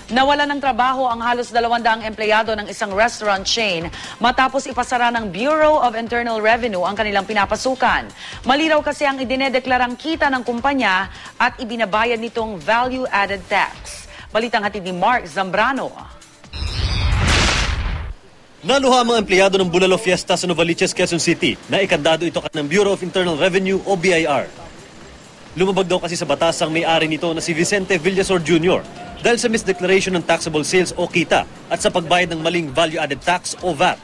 Nawala ng trabaho ang halos 200 empleyado ng isang restaurant chain matapos ipasara ng Bureau of Internal Revenue ang kanilang pinapasukan. Malinaw kasi ang idinedeklarang kita ng kumpanya at ibinabayad nitong value-added tax. Balitang hatid ni Mark Zambrano. Naluha ang mga empleyado ng Bulalo Fiesta sa Novaliches, Quezon City na ikandado ito ng Bureau of Internal Revenue o BIR. Lumabag daw kasi sa batas ang may-ari nito na si Vicente Villasor Jr. dahil sa misdeclaration ng taxable sales o kita at sa pagbayad ng maling value-added tax o VAT.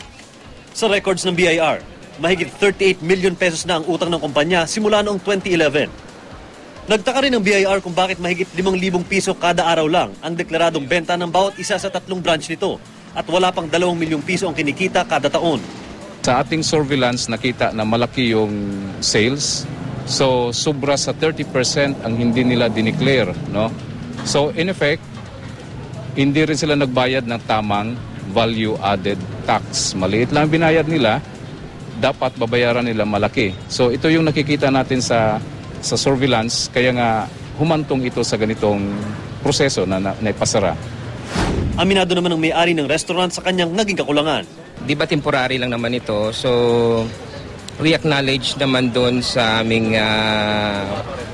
Sa records ng BIR, mahigit 38 million pesos na ang utang ng kumpanya simula noong 2011. Nagtaka rin ng BIR kung bakit mahigit 5,000 piso kada araw lang ang deklaradong benta ng bawat isa sa 3 branch nito at wala pang 2 milyong piso ang kinikita kada taon. Sa ating surveillance, nakita na malaki yung sales. So, sobra sa 30% ang hindi nila dineclare, no? So, in effect, hindi rin sila nagbayad ng tamang value-added tax. Maliit lang binayad nila, dapat babayaran nila malaki. So, ito yung nakikita natin sa surveillance, kaya nga humantong ito sa ganitong proseso na naipasara. Aminado naman ang may-ari ng restaurant sa kanyang naging kakulangan. Di ba temporary lang naman ito? So, we acknowledge naman doon sa aming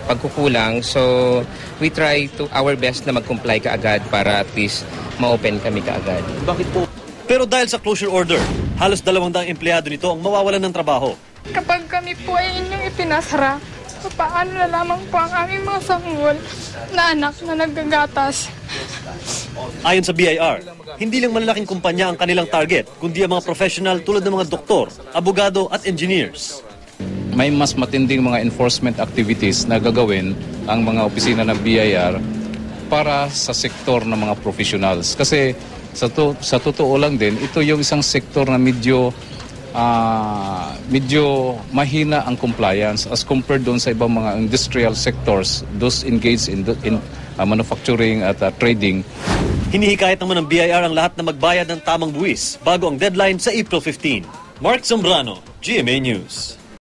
pagkukulang. So, we try to our best na mag-comply kaagad para at least ma-open kami kaagad. Bakit po? Pero dahil sa closure order, halos 200 empleyado nito ang mawawalan ng trabaho. Kapag kami po ay inyong ipinasara, paano na lamang po ang aming mga sanggol na anak na naggagatas? Ayon sa BIR, hindi lang malalaking kumpanya ang kanilang target, kundi ang mga professional tulad ng mga doktor, abogado at engineers. May mas matinding mga enforcement activities na gagawin ang mga opisina ng BIR para sa sektor ng mga professionals. Kasi sa totoo lang din, ito yung isang sektor na medyo mahina ang compliance as compared doon sa ibang mga industrial sectors, those engaged in manufacturing at trading. Hinihikayat naman ng BIR ang lahat na magbayad ng tamang buwis bago ang deadline sa April 15. Mark Zambrano, GMA News.